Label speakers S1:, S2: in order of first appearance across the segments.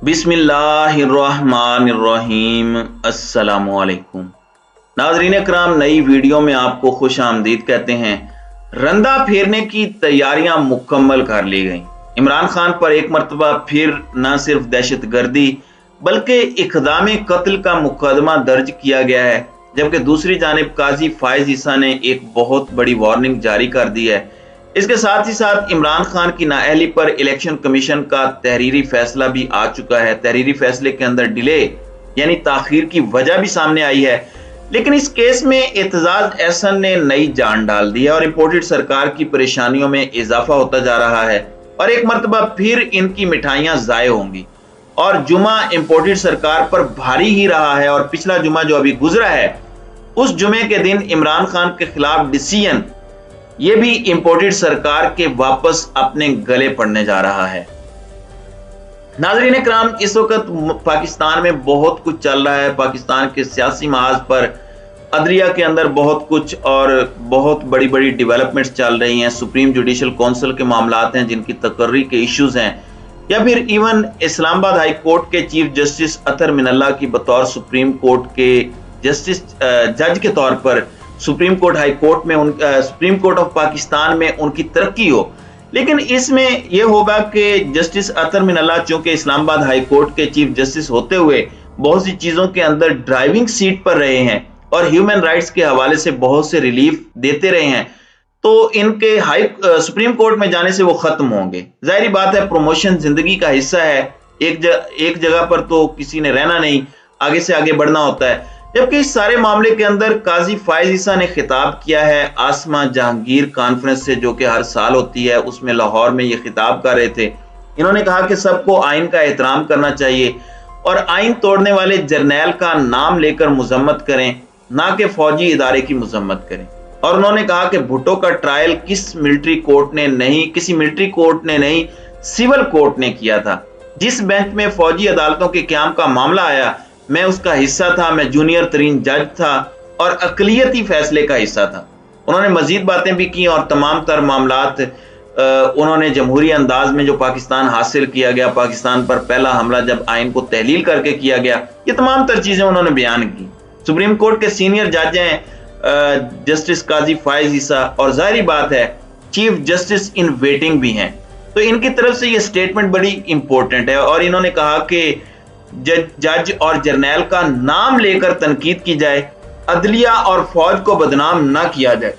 S1: बिस्मिल्लाहिर्रहमानिर्रहीम। अस्सलामुअलैकुम नाज़रीन कराम, नई वीडियो में आपको खुश आमदीद कहते हैं। रंदा फेरने की तैयारियां मुकम्मल कर ली गई। इमरान खान पर एक मरतबा फिर न सिर्फ दहशत गर्दी बल्कि इक़दाम कत्ल का मुकदमा दर्ज किया गया है, जबकि दूसरी जानिब काजी फायज ईसा ने एक बहुत बड़ी वार्निंग जारी कर दी है। इसके साथ ही साथ इमरान खान की नाअहली पर इलेक्शन कमीशन का तहरीरी फैसला भी आ चुका है। तहरीरी फैसले के अंदर डिले यानी ताखीर की वजह भी सामने आई है, लेकिन इस केस में एतजाज एहसन ने नई जान डाल दी है और इंपोर्टेड सरकार की परेशानियों में इजाफा होता जा रहा है और एक मरतबा फिर इनकी मिठाइयां जाये होंगी और जुमा इंपोर्टेड सरकार पर भारी ही रहा है। और पिछला जुमा जो अभी गुजरा है, उस जुमे के दिन इमरान खान के खिलाफ डिसीजन ये भी इंपोर्टेड सरकार के वापस अपने गले पड़ने जा रहा है। नाज़रीन इकराम, इस वक्त पाकिस्तान में बहुत कुछ चल रहा है। पाकिस्तान के सियासी महाज पर अदलिया के अंदर बहुत कुछ और बहुत बड़ी बड़ी डेवलपमेंट्स चल रही हैं। सुप्रीम जुडिशल काउंसिल के मामलात हैं जिनकी तकर्री के इश्यूज हैं, या फिर इवन इस्लामाबाद हाई कोर्ट के चीफ जस्टिस अतर मिनल्ला की बतौर सुप्रीम कोर्ट के जस्टिस जज के तौर पर सुप्रीम कोर्ट हाई कोर्ट में सुप्रीम कोर्ट ऑफ पाकिस्तान में उनकी तरक्की हो। लेकिन इसमें यह होगा कि जस्टिस अतर मिनल्ला चूंकि इस्लामाबाद हाई कोर्ट के चीफ जस्टिस होते हुए बहुत सी चीजों के अंदर ड्राइविंग सीट पर रहे हैं और ह्यूमन राइट्स के हवाले से बहुत से रिलीफ देते रहे हैं, तो इनके सुप्रीम कोर्ट में जाने से वो खत्म होंगे। जाहिर बात है, प्रमोशन जिंदगी का हिस्सा है। एक जगह पर तो किसी ने रहना नहीं, आगे से आगे बढ़ना होता है। जबकि इस सारे मामले के अंदर काजी फायज ईसा ने खिताब किया है आसमा जहांगीर कॉन्फ्रेंस से, जो कि हर साल होती है। उसमें लाहौर में ये खिताब कर रहे थे। इन्होंने कहा कि सबको आइन का एहतराम करना चाहिए और आइन तोड़ने वाले जर्नैल का नाम लेकर मजम्मत करें, ना कि फौजी इदारे की मजम्मत करें। और उन्होंने कहा कि भुट्टो का ट्रायल किसी मिलिट्री कोर्ट ने नहीं सिविल कोर्ट ने किया था। जिस बेंच में फौजी अदालतों के क्याम का मामला आया, मैं उसका हिस्सा था। मैं जूनियर तरीन जज था और अकलियती फैसले का हिस्सा था। उन्होंने मजीद बातें भी की और तमाम तर मामलात उन्होंने जमहूरी अंदाज में जो पाकिस्तान हासिल किया गया, पाकिस्तान पर पहला हमला जब आइन को तहलील करके किया गया, ये तमाम तर चीजें उन्होंने बयान की। सुप्रीम कोर्ट के सीनियर जज हैं जस्टिस काजी फायज ईसा और जाहिर बात है चीफ जस्टिस इन वेटिंग भी हैं, तो इनकी तरफ से ये स्टेटमेंट बड़ी इंपॉर्टेंट है। और इन्होंने कहा कि जज और जर्नैल का नाम लेकर तनकीद की जाए, अदलिया और फौज को बदनाम ना किया जाए।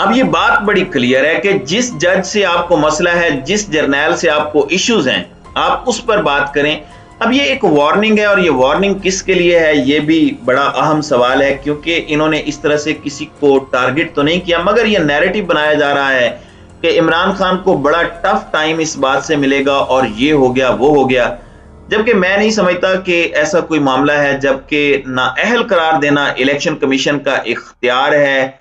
S1: अब ये बात बड़ी क्लियर है कि जिस जज से आपको मसला है, जिस जर्नैल से आपको इश्यूज हैं, आप उस पर बात करें। अब ये एक वार्निंग है और ये वार्निंग किसके लिए है, ये भी बड़ा अहम सवाल है, क्योंकि इन्होंने इस तरह से किसी को टारगेट तो नहीं किया, मगर ये नैरेटिव बनाया जा रहा है कि इमरान खान को बड़ा टफ टाइम इस बात से मिलेगा और ये हो गया वो हो गया। जबकि मैं नहीं समझता कि ऐसा कोई मामला है, जबकि नाअहल करार देना इलेक्शन कमीशन का इख्तियार है।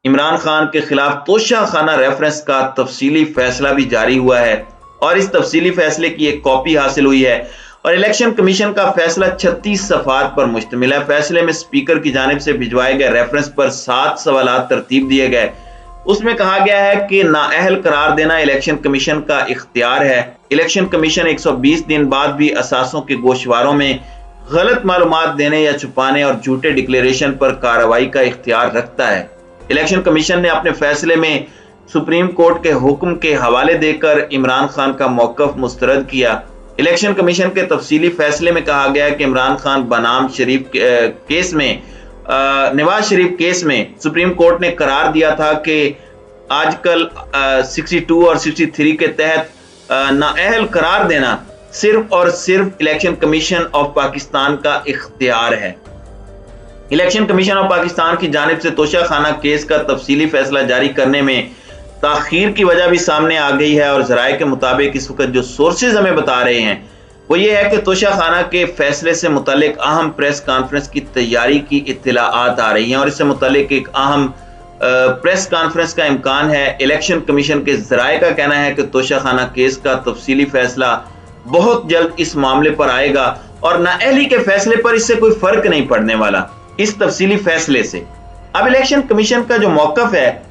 S1: इमरान खान के खिलाफ तोशा खाना रेफरेंस का तफसीली फैसला भी जारी हुआ है और इस तफसीली फैसले की एक कॉपी हासिल हुई है और इलेक्शन कमीशन का फैसला 36 सफ़ात पर मुश्तमिल है। फैसले में स्पीकर की जानिब से भिजवाए गए रेफरेंस पर 7 सवालात तरतीब दिए गए। उसमें कहा गया है कि नाअहल करार देना इलेक्शन कमीशन का इख्तियार है। इलेक्शन कमीशन 120 दिन बाद भी असासों के गोशवारों में गलत मालूमात देने या छुपाने और झूठे डिक्लेरेशन पर कार्रवाई का इख्तियार रखता है। इलेक्शन कमीशन ने अपने फैसले में सुप्रीम कोर्ट के हुक्म के हवाले देकर इमरान खान का मौक़िफ़ मुस्तरद किया। इलेक्शन कमीशन के तफसीली फैसले में कहा गया है कि इमरान खान बनाम शरीफ केस में नवाज शरीफ केस में सुप्रीम कोर्ट ने करार दिया था कि आजकल 62 और 63 के तहत नाअहल करार देना सिर्फ और सिर्फ इलेक्शन कमीशन ऑफ पाकिस्तान का इख्तियार है। इलेक्शन कमीशन ऑफ पाकिस्तान की जानिब से तोशा खाना केस का तफसीली फैसला जारी करने में ताखीर की वजह भी सामने आ गई है और जराये के मुताबिक इस वक्त जो सोर्सेज हमें बता रहे हैं वो ये है कि तोशा खाना के फैसले से मुतालिक अहम प्रेस कॉन्फ्रेंस की तैयारी की इत्तलाआत आ रही हैं और इससे मुतालिक एक अहम प्रेस कॉन्फ्रेंस का इम्कान है। इलेक्शन कमीशन के जराये का कहना है कि तोशा खाना केस का तफसीली फैसला बहुत जल्द इस मामले पर आएगा और नाअहली के फैसले पर इससे कोई फर्क नहीं पड़ने वाला इस तफसीली फैसले से। अब इलेक्शन कमीशन का जो मौक़िफ़ है,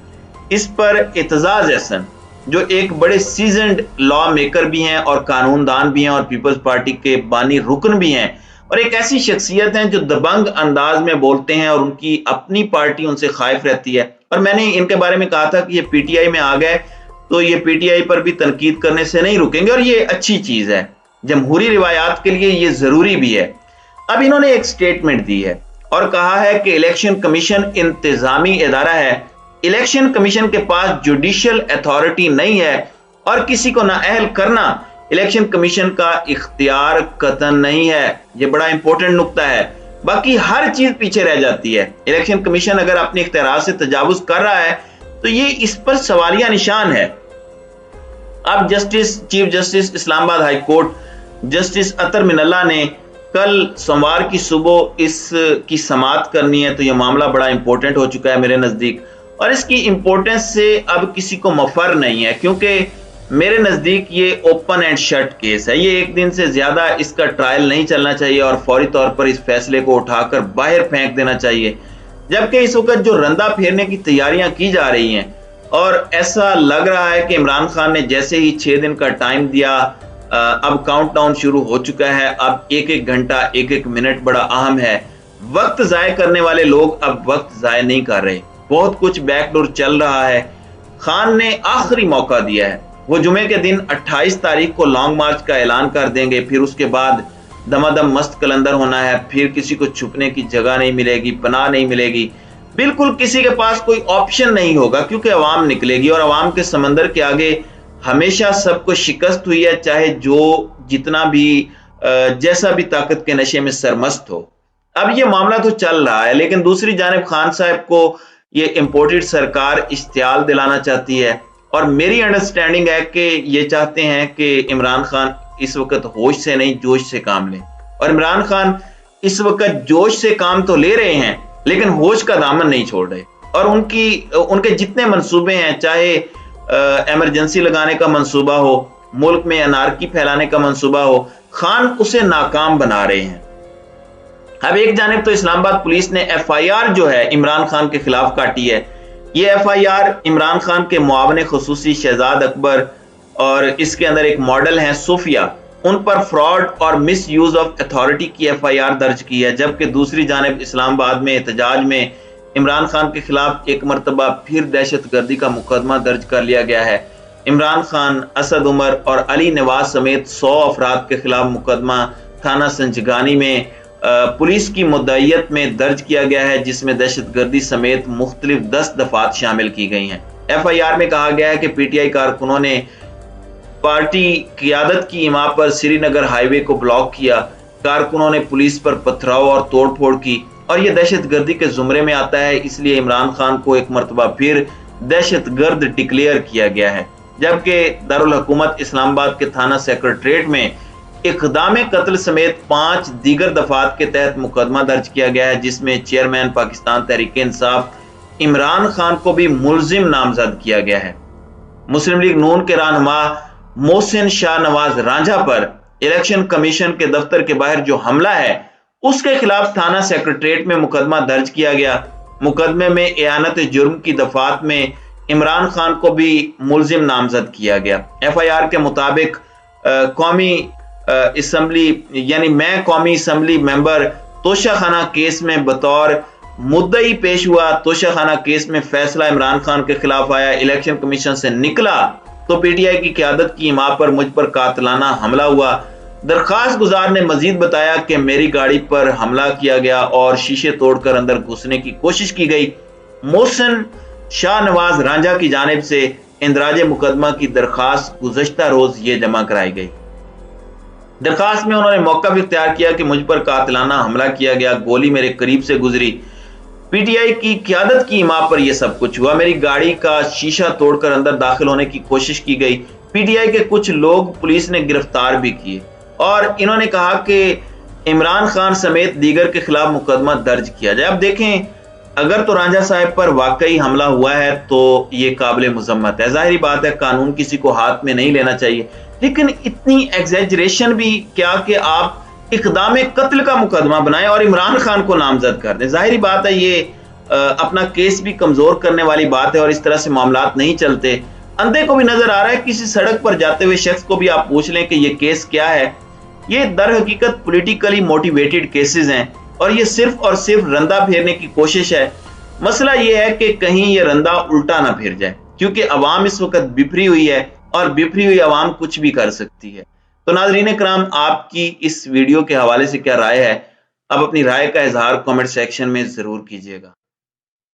S1: इस पर एतजाज एहसन जो एक बड़े सीजन्ड लॉ मेकर भी हैं और कानूनदान भी हैं और पीपल्स पार्टी के बानी रुकन भी हैं, और एक ऐसी शख्सियत हैं जो दबंग अंदाज में बोलते हैं और उनकी अपनी पार्टी उनसे खाइफ रहती है। और मैंने इनके बारे में कहा था कि ये पीटीआई में आ गए तो ये पीटीआई पर भी तनकीद करने से नहीं रुकेंगे, और ये अच्छी चीज है, जमहूरी रिवायात के लिए ये जरूरी भी है। अब इन्होंने एक स्टेटमेंट दी है और कहा है कि इलेक्शन कमीशन इंतजामी इदारा है, इलेक्शन कमीशन के पास जुडिशियल अथॉरिटी नहीं है और किसी को नाअहल करना इलेक्शन कमीशन का इख्तियार कतन नहीं है। यह बड़ा इंपॉर्टेंट नुक्ता है, बाकी हर चीज पीछे रह जाती है। इलेक्शन कमीशन अगर अपने इख्तियार से तजावुज कर रहा है तो ये इस पर सवालिया निशान है। अब chief justice Islamabad high court justice Athar Minallah ने कल सोमवार की सुबह इसकी समाअत करनी है, तो यह मामला बड़ा इंपॉर्टेंट हो चुका है मेरे नजदीक, और इसकी इंपॉर्टेंस से अब किसी को मफर नहीं है, क्योंकि मेरे नजदीक ये ओपन एंड शट केस है। ये एक दिन से ज्यादा इसका ट्रायल नहीं चलना चाहिए और फौरी तौर पर इस फैसले को उठाकर बाहर फेंक देना चाहिए। जबकि इस वक्त जो रंदा फेरने की तैयारियां की जा रही हैं, और ऐसा लग रहा है कि इमरान खान ने जैसे ही 6 दिन का टाइम दिया, अब काउंटडाउन शुरू हो चुका है। अब एक एक घंटा एक एक मिनट बड़ा अहम है। वक्त जाय करने वाले लोग अब वक्त जाय नहीं कर रहे, बहुत कुछ बैकडोर चल रहा है। खान ने आखिरी मौका दिया है, वो जुमे के दिन 28 तारीख को लॉन्ग मार्च का ऐलान कर देंगे, फिर उसके बाद दमादम मस्त कलंदर होना है, फिर किसी को छुपने की जगह नहीं मिलेगी, पनाह नहीं मिलेगी, बिल्कुल किसी के पास कोई ऑप्शन नहीं होगा, क्योंकि अवाम निकलेगी और अवाम के समंदर के आगे हमेशा सबको शिकस्त हुई है, चाहे जो जितना भी जैसा भी ताकत के नशे में सरमस्त हो। अब ये मामला तो चल रहा है, लेकिन दूसरी जानिब खान साहब को ये इंपोर्टेड सरकार इश्तियाल दिलाना चाहती है, और मेरी अंडरस्टैंडिंग है कि ये चाहते हैं कि इमरान खान इस वक्त होश से नहीं जोश से काम लें। और इमरान खान इस वक्त जोश से काम तो ले रहे हैं, लेकिन होश का दामन नहीं छोड़ रहे, और उनके जितने मंसूबे हैं, चाहे इमरजेंसी लगाने का मंसूबा हो, मुल्क में अनारकी फैलाने का मंसूबा हो, खान उसे नाकाम बना रहे हैं। अब एक जानिब तो इस्लामाबाद पुलिस ने FIR जो है इमरान खान के खिलाफ काटी है। ये FIR इमरान खान के मुआवने खुसूसी शहजाद अकबर और इसके अंदर एक मॉडल है सूफिया, उन पर फ्रॉड और मिस यूज ऑफ अथॉरिटी की FIR दर्ज की है। जबकि दूसरी जानिब इस्लामाबाद में एहतजाज में इमरान खान के खिलाफ एक मरतबा फिर दहशतगर्दी का मुकदमा दर्ज कर लिया गया है। इमरान खान, असद उमर और अली नवाज समेत 100 अफराद के खिलाफ मुकदमा थाना संजगानी में पुलिस की मुद्दईयत में दर्ज किया गया है, जिसमें दहशतगर्दी समेत मुख्तलिफ 10 दफात शामिल की गई हैं। FIR में कहा गया है कि PTI कारकुनों ने पार्टी क़ियादत की इमाम पर श्रीनगर हाईवे को ब्लॉक किया, कारकुनों ने पुलिस पर पथराव और तोड़फोड़ की, और यह दहशतगर्दी के जुमरे में आता है। इसलिए इमरान खान को एक मरतबा फिर दहशतगर्द डिक्लेयर किया गया है। जबकि दारुल हुकूमत इस्लामाबाद के थाना सेक्रेटरीट में इक़दाम कत्ल समेत 5 दीगर दफात के तहत मुकदमा दर्ज किया गया है, जिसमें चेयरमैन पाकिस्तान तहरीक इंसाफ इमरान खान को भी मुलजिम नामजद किया गया है। मुस्लिम लीग नून के रहनुमा मोहसिन शाह नवाज रांझा पर इलेक्शन कमीशन के दफ्तर के बाहर जो हमला है, उसके खिलाफ थाना सेक्रेटरीट में मुकदमा दर्ज किया गया। मुकदमे में एआनत जुर्म की दफात में इमरान खान को भी मुलजिम नामजद किया गया। FIR के मुताबिक कौमी असम्बली यानी मैं कौमी असम्बली मेंबर तोशाखाना केस में बतौर मुद्दई पेश हुआ। तोशाखाना केस में फैसला इमरान खान के खिलाफ आया। इलेक्शन कमीशन से निकला तो PTI की क़यादत की इमाम पर मुझ पर कातिलाना हमला हुआ। दरखास्त गुजार ने मजीद बताया कि मेरी गाड़ी पर हमला किया गया और शीशे तोड़कर अंदर घुसने की कोशिश की गई। मोहसिन शाह नवाज रांझा की जानिब से इंदराज मुकदमा की दरखास्त गुज़श्ता रोज ये जमा कराई गई। दरखास्त में उन्होंने मौका भी इख्तियार किया कि मुझ पर कातिलाना हमला किया गया, गोली मेरे करीब से गुजरी, PTI की क़यादत की इमाम पर यह सब कुछ हुआ, मेरी गाड़ी का शीशा तोड़कर अंदर दाखिल होने की कोशिश की गई। PTI के कुछ लोग पुलिस ने गिरफ्तार भी किए और इन्होंने कहा कि इमरान खान समेत दीगर के खिलाफ मुकदमा दर्ज किया जाए। अब देखें, अगर तो रांझा साहब पर वाकई हमला हुआ है तो ये काबिल मुजम्मत है। जाहिर बात है कानून किसी को हाथ में नहीं लेना चाहिए, लेकिन इतनी एग्जैजरेशन भी क्या कि आप इक़दाम कत्ल का मुकदमा बनाएं और इमरान खान को नामजद कर दें। जाहिर बात है ये अपना केस भी कमजोर करने वाली बात है और इस तरह से मामलात नहीं चलते। अंधे को भी नजर आ रहा है, किसी सड़क पर जाते हुए शख्स को भी आप पूछ लें कि ये केस क्या है, ये दर हकीकत पॉलिटिकली मोटिवेटेड केसेस हैं और ये सिर्फ और सिर्फ रंदा फेरने की कोशिश है। मसला ये है कि कहीं ये रंदा उल्टा ना फिर जाए, क्योंकि अवाम इस वक्त बिफरी हुई है और बिफरी हुई अवाम कुछ भी कर सकती है। तो नाज़रीन कराम, आपकी इस वीडियो के हवाले से क्या राय है? आप अपनी राय का इजहार कमेंट सेक्शन में जरूर कीजिएगा।